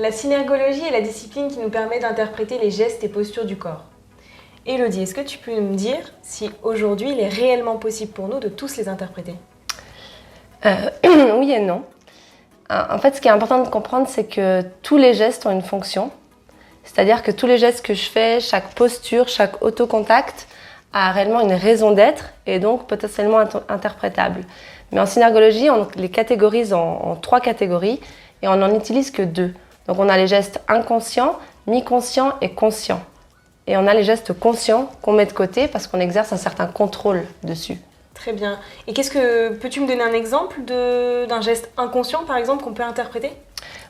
La synergologie est la discipline qui nous permet d'interpréter les gestes et postures du corps. Élodie, est-ce que tu peux me dire si aujourd'hui il est réellement possible pour nous de tous les interpréter? Oui et non. En fait, ce qui est important de comprendre, c'est que tous les gestes ont une fonction. C'est-à-dire que tous les gestes que je fais, chaque posture, chaque autocontact a réellement une raison d'être et donc potentiellement interprétable. Mais en synergologie, on les catégorise en 3 catégories et on n'en utilise que 2. Donc on a les gestes inconscients, mi-conscients et conscients. Et on a les gestes conscients qu'on met de côté parce qu'on exerce un certain contrôle dessus. Très bien. Et peux-tu me donner un exemple d'un geste inconscient, par exemple, qu'on peut interpréter?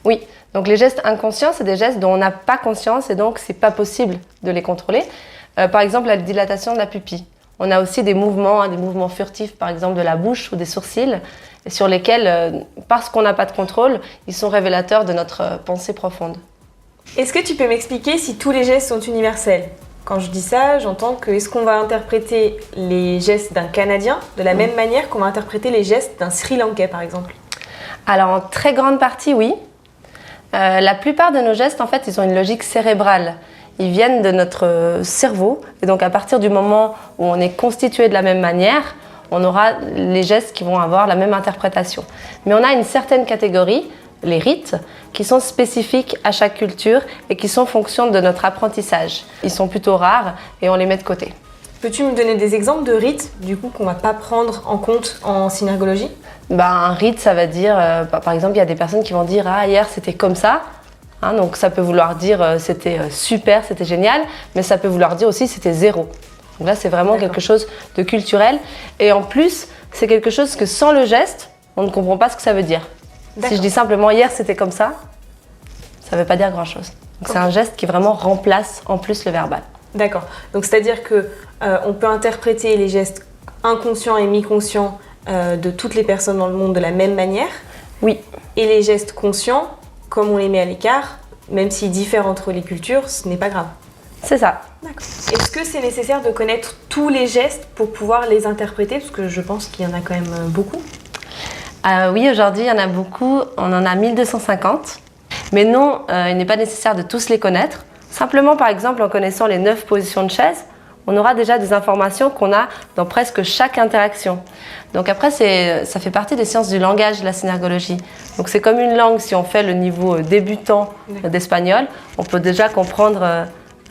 Oui, donc les gestes inconscients, c'est des gestes dont on n'a pas conscience et donc c'est pas possible de les contrôler. Par exemple, la dilatation de la pupille. On a aussi des mouvements furtifs, par exemple de la bouche ou des sourcils, sur lesquels, parce qu'on n'a pas de contrôle, ils sont révélateurs de notre pensée profonde. Est-ce que tu peux m'expliquer si tous les gestes sont universels? Quand je dis ça, j'entends que est-ce qu'on va interpréter les gestes d'un Canadien de la même manière qu'on va interpréter les gestes d'un Sri Lankais, par exemple? Alors, en très grande partie, oui. La plupart de nos gestes, en fait, ils ont une logique cérébrale. Ils viennent de notre cerveau. Et donc, à partir du moment où on est constitué de la même manière, on aura les gestes qui vont avoir la même interprétation. Mais on a une certaine catégorie, les rites, qui sont spécifiques à chaque culture et qui sont fonction de notre apprentissage. Ils sont plutôt rares et on les met de côté. Peux-tu me donner des exemples de rites, du coup, qu'on ne va pas prendre en compte en synergologie? Un rite, ça va dire, par exemple, il y a des personnes qui vont dire « Ah, hier, c'était comme ça ». Donc ça peut vouloir dire c'était super, c'était génial, mais ça peut vouloir dire aussi c'était 0. Donc là, c'est vraiment quelque chose de culturel. Et en plus, c'est quelque chose que sans le geste, on ne comprend pas ce que ça veut dire. Si je dis simplement hier, c'était comme ça ne veut pas dire grand-chose. Donc c'est un geste qui vraiment remplace en plus le verbal. D'accord. Donc c'est-à-dire que on peut interpréter les gestes inconscients et mi-conscients de toutes les personnes dans le monde de la même manière. Oui. Et les gestes conscients, comme on les met à l'écart, même s'ils diffèrent entre les cultures, ce n'est pas grave. C'est ça. D'accord. Est-ce que c'est nécessaire de connaître tous les gestes pour pouvoir les interpréter? Parce que je pense qu'il y en a quand même beaucoup. Oui, aujourd'hui, il y en a beaucoup. On en a 1250. Mais non, il n'est pas nécessaire de tous les connaître. Simplement, par exemple, en connaissant les 9 positions de chaise, on aura déjà des informations qu'on a dans presque chaque interaction. Donc après, ça fait partie des sciences du langage, la synergologie. Donc c'est comme une langue, si on fait le niveau débutant d'espagnol, on peut déjà comprendre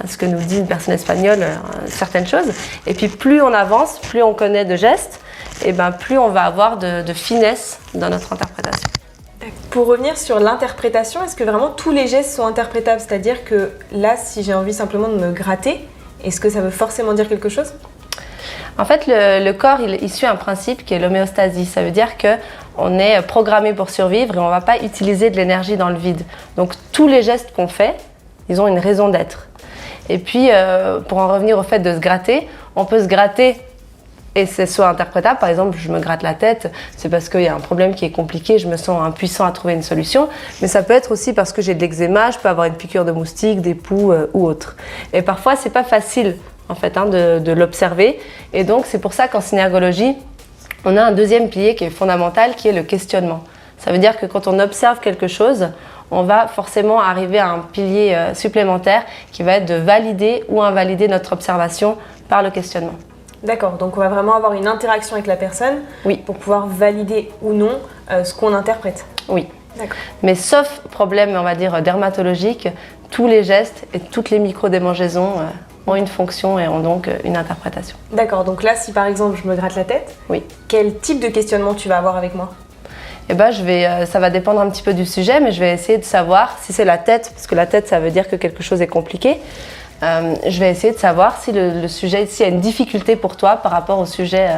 ce que nous dit une personne espagnole, certaines choses. Et puis plus on avance, plus on connaît de gestes, et plus on va avoir de finesse dans notre interprétation. Pour revenir sur l'interprétation, est-ce que vraiment tous les gestes sont interprétables? C'est-à-dire que là, si j'ai envie simplement de me gratter, est-ce que ça veut forcément dire quelque chose? En fait, le corps, il suit un principe qui est l'homéostasie. Ça veut dire qu'on est programmé pour survivre et on ne va pas utiliser de l'énergie dans le vide. Donc tous les gestes qu'on fait, ils ont une raison d'être. Et puis, pour en revenir au fait de se gratter, on peut se gratter et c'est soit interprétable. Par exemple, je me gratte la tête, c'est parce qu'il y a un problème qui est compliqué, je me sens impuissant à trouver une solution. Mais ça peut être aussi parce que j'ai de l'eczéma, je peux avoir une piqûre de moustique, des poux ou autre. Et parfois, c'est pas facile en fait de l'observer. Et donc, c'est pour ça qu'en synergologie, on a un deuxième pilier qui est fondamental, qui est le questionnement. Ça veut dire que quand on observe quelque chose, on va forcément arriver à un pilier supplémentaire qui va être de valider ou invalider notre observation par le questionnement. D'accord, donc on va vraiment avoir une interaction avec la personne pour pouvoir valider ou non ce qu'on interprète. Oui. D'accord. Mais sauf problème, on va dire, dermatologique, tous les gestes et toutes les micro-démangeaisons ont une fonction et ont donc une interprétation. D'accord, donc là, si par exemple je me gratte la tête, quel type de questionnement tu vas avoir avec moi? Ça va dépendre un petit peu du sujet, mais je vais essayer de savoir si c'est la tête, parce que la tête, ça veut dire que quelque chose est compliqué. Je vais essayer de savoir si le sujet, s'il y a une difficulté pour toi par rapport au sujet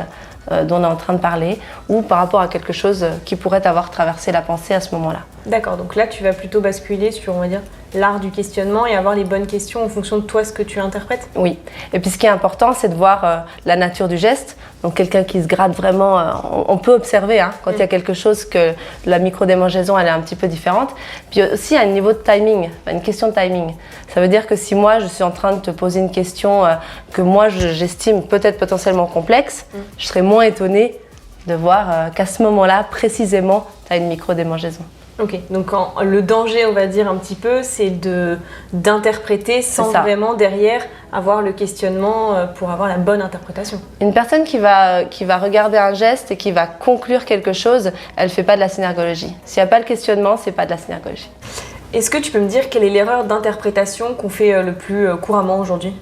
dont on est en train de parler ou par rapport à quelque chose qui pourrait avoir traversé la pensée à ce moment-là. D'accord, donc là tu vas plutôt basculer sur, on va dire, l'art du questionnement et avoir les bonnes questions en fonction de toi, ce que tu interprètes. Oui, et puis ce qui est important, c'est de voir la nature du geste. Donc quelqu'un qui se gratte vraiment, on peut observer quand il y a quelque chose que la micro-démangeaison elle est un petit peu différente. Puis aussi un niveau de timing, une question de timing. Ça veut dire que si moi je suis en train de te poser une question que moi j'estime peut-être potentiellement complexe, je serais moins étonnée de voir qu'à ce moment-là, précisément, tu as une micro-démangeaison. Ok, donc le danger, on va dire un petit peu, c'est d'interpréter sans vraiment derrière avoir le questionnement pour avoir la bonne interprétation. Une personne qui va regarder un geste et qui va conclure quelque chose, elle ne fait pas de la synergologie. S'il n'y a pas le questionnement, c'est pas de la synergologie. Est-ce que tu peux me dire quelle est l'erreur d'interprétation qu'on fait le plus couramment aujourd'hui ?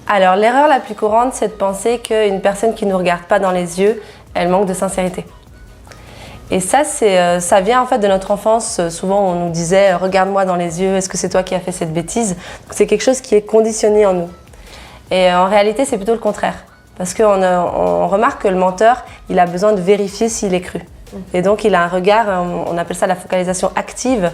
Alors, l'erreur la plus courante, c'est de penser qu'une personne qui ne nous regarde pas dans les yeux, elle manque de sincérité. Et ça vient en fait de notre enfance. Souvent, on nous disait « Regarde-moi dans les yeux, est-ce que c'est toi qui as fait cette bêtise ?» Donc, c'est quelque chose qui est conditionné en nous. Et en réalité, c'est plutôt le contraire. Parce qu'on remarque que le menteur, il a besoin de vérifier s'il est cru. Et donc, il a un regard, on appelle ça la focalisation active,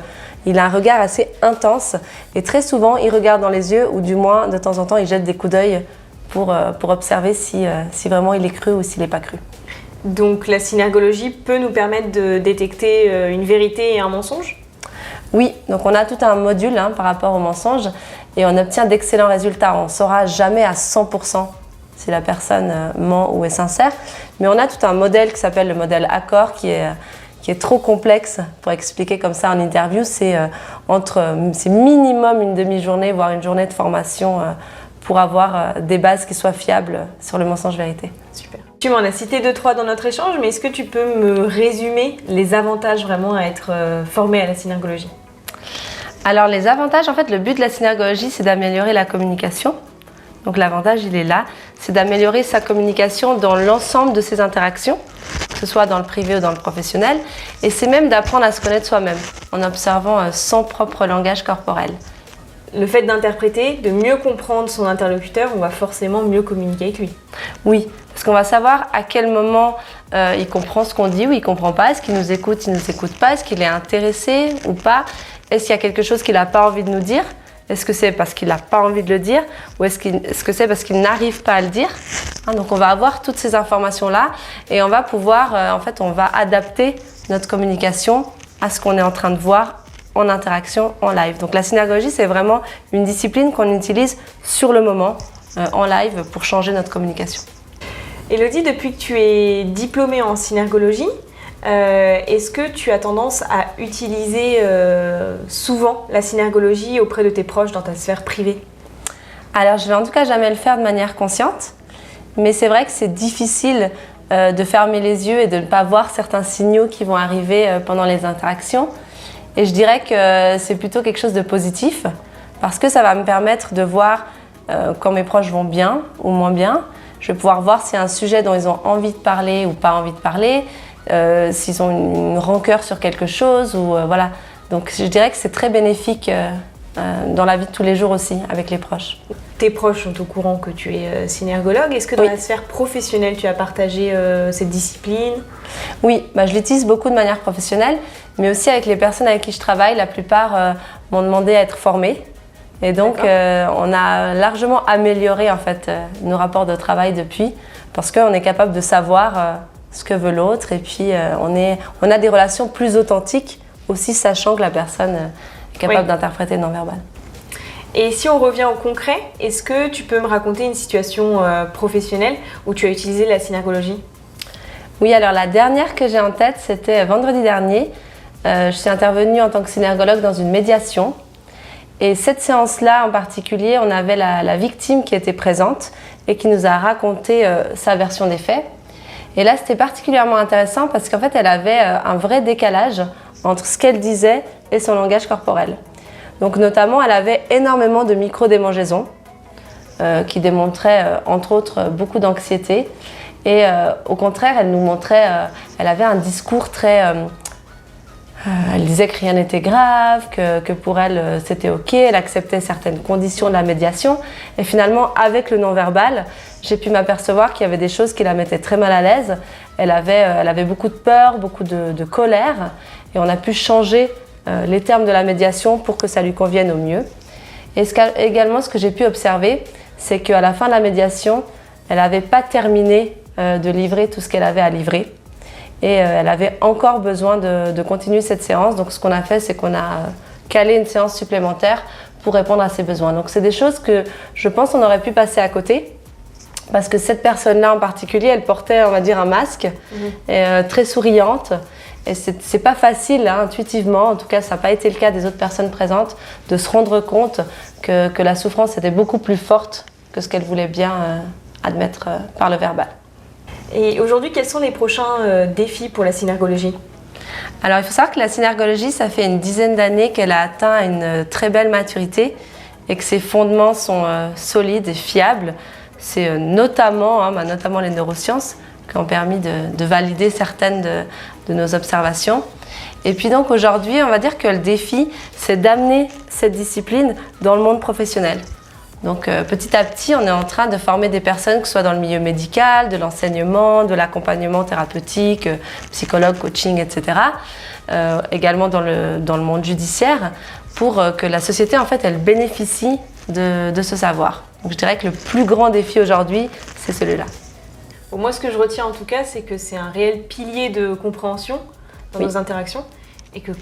il a un regard assez intense. Et très souvent, il regarde dans les yeux, ou du moins, de temps en temps, il jette des coups d'œil pour observer si vraiment il est cru ou s'il n'est pas cru. Donc la synergologie peut nous permettre de détecter une vérité et un mensonge ? Oui, donc on a tout un module par rapport au mensonge et on obtient d'excellents résultats. On ne saura jamais à 100% si la personne ment ou est sincère, mais on a tout un modèle qui s'appelle le modèle Accord qui est trop complexe pour expliquer comme ça en interview. C'est minimum une demi-journée, voire une journée de formation pour avoir des bases qui soient fiables sur le mensonge-vérité. Super. Tu m'en as cité 2-3 dans notre échange, mais est-ce que tu peux me résumer les avantages vraiment à être formé à la synergologie ? Alors les avantages, en fait, le but de la synergologie, c'est d'améliorer la communication. Donc l'avantage, il est là, c'est d'améliorer sa communication dans l'ensemble de ses interactions, que ce soit dans le privé ou dans le professionnel, et c'est même d'apprendre à se connaître soi-même, en observant son propre langage corporel. Le fait d'interpréter, de mieux comprendre son interlocuteur, on va forcément mieux communiquer avec lui. Oui, parce qu'on va savoir à quel moment il comprend ce qu'on dit ou il ne comprend pas. Est-ce qu'il nous écoute, il ne nous écoute pas? Est-ce qu'il est intéressé ou pas? Est-ce qu'il y a quelque chose qu'il n'a pas envie de nous dire? Est-ce que c'est parce qu'il n'a pas envie de le dire? Ou est-ce que c'est parce qu'il n'arrive pas à le dire? Donc on va avoir toutes ces informations-là et on va pouvoir, on va adapter notre communication à ce qu'on est en train de voir en interaction, en live. Donc la synergologie, c'est vraiment une discipline qu'on utilise sur le moment, en live, pour changer notre communication. Élodie, depuis que tu es diplômée en synergologie, est-ce que tu as tendance à utiliser souvent la synergologie auprès de tes proches dans ta sphère privée? Alors, je vais en tout cas jamais le faire de manière consciente, mais c'est vrai que c'est difficile de fermer les yeux et de ne pas voir certains signaux qui vont arriver pendant les interactions. Et je dirais que c'est plutôt quelque chose de positif parce que ça va me permettre de voir quand mes proches vont bien ou moins bien. Je vais pouvoir voir s'il y a un sujet dont ils ont envie de parler ou pas envie de parler, s'ils ont une rancœur sur quelque chose ou voilà. Donc je dirais que c'est très bénéfique dans la vie de tous les jours aussi avec les proches. Tes proches sont au courant que tu es synergologue. Est-ce que dans la sphère professionnelle, tu as partagé cette discipline? Oui, je l'utilise beaucoup de manière professionnelle, mais aussi avec les personnes avec qui je travaille. La plupart m'ont demandé à être formée. Et donc, on a largement amélioré en fait, nos rapports de travail depuis, parce qu'on est capable de savoir ce que veut l'autre. Et puis, on a des relations plus authentiques, aussi sachant que la personne est capable d'interpréter le non-verbal. Et si on revient au concret, est-ce que tu peux me raconter une situation professionnelle où tu as utilisé la synergologie? Oui, alors la dernière que j'ai en tête, c'était vendredi dernier. Je suis intervenue en tant que synergologue dans une médiation. Et cette séance-là en particulier, on avait la victime qui était présente et qui nous a raconté sa version des faits. Et là, c'était particulièrement intéressant parce qu'en fait, elle avait un vrai décalage entre ce qu'elle disait et son langage corporel. Donc notamment, elle avait énormément de micro-démangeaisons qui démontraient entre autres beaucoup d'anxiété. Et au contraire, elle nous montrait, elle avait un discours très... elle disait que rien n'était grave, que pour elle c'était ok, elle acceptait certaines conditions de la médiation. Et finalement, avec le non-verbal, j'ai pu m'apercevoir qu'il y avait des choses qui la mettaient très mal à l'aise. Elle avait beaucoup de peur, beaucoup de colère. Et on a pu changer les termes de la médiation pour que ça lui convienne au mieux. Et également, ce que j'ai pu observer, c'est qu'à la fin de la médiation, elle n'avait pas terminé de livrer tout ce qu'elle avait à livrer. Et elle avait encore besoin de continuer cette séance. Donc ce qu'on a fait, c'est qu'on a calé une séance supplémentaire pour répondre à ses besoins. Donc c'est des choses que je pense qu'on aurait pu passer à côté. Parce que cette personne-là en particulier, elle portait, on va dire, un masque, très souriante. Et c'est pas facile, hein, intuitivement, en tout cas ça n'a pas été le cas des autres personnes présentes, de se rendre compte que la souffrance était beaucoup plus forte que ce qu'elle voulait bien admettre par le verbal. Et aujourd'hui, quels sont les prochains défis pour la synergologie ? Alors il faut savoir que la synergologie, ça fait une dizaine d'années qu'elle a atteint une très belle maturité et que ses fondements sont solides et fiables. C'est notamment les neurosciences qui ont permis de valider certaines de nos observations. Et puis donc aujourd'hui, on va dire que le défi, c'est d'amener cette discipline dans le monde professionnel. Donc petit à petit, on est en train de former des personnes, que ce soit dans le milieu médical, de l'enseignement, de l'accompagnement thérapeutique, psychologue, coaching, etc. Également dans le monde judiciaire, pour que la société, en fait, elle bénéficie de ce savoir. Donc je dirais que le plus grand défi aujourd'hui, c'est celui-là. Bon, moi, ce que je retiens en tout cas, c'est que c'est un réel pilier de compréhension dans nos interactions et que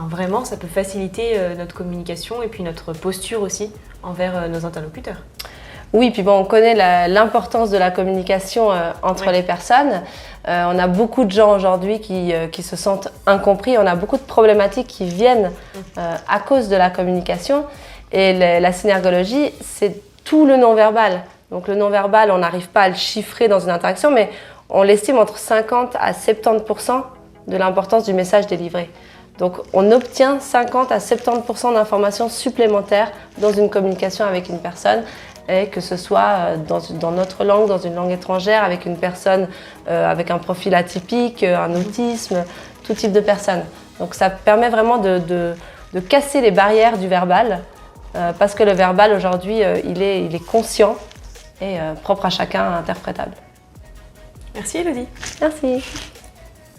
vraiment, ça peut faciliter notre communication et puis notre posture aussi envers nos interlocuteurs. Oui, puis bon, on connaît l'importance de la communication entre les personnes. On a beaucoup de gens aujourd'hui qui se sentent incompris. On a beaucoup de problématiques qui viennent à cause de la communication. Et la synergologie, c'est tout le non-verbal. Donc le non-verbal, on n'arrive pas à le chiffrer dans une interaction, mais on l'estime entre 50 à 70% de l'importance du message délivré. Donc on obtient 50 à 70% d'informations supplémentaires dans une communication avec une personne, et que ce soit dans notre langue, dans une langue étrangère, avec une personne avec un profil atypique, un autisme, tout type de personne. Donc ça permet vraiment de casser les barrières du verbal, parce que le verbal aujourd'hui, il est conscient et propre à chacun, interprétable. Merci Elodie. Merci.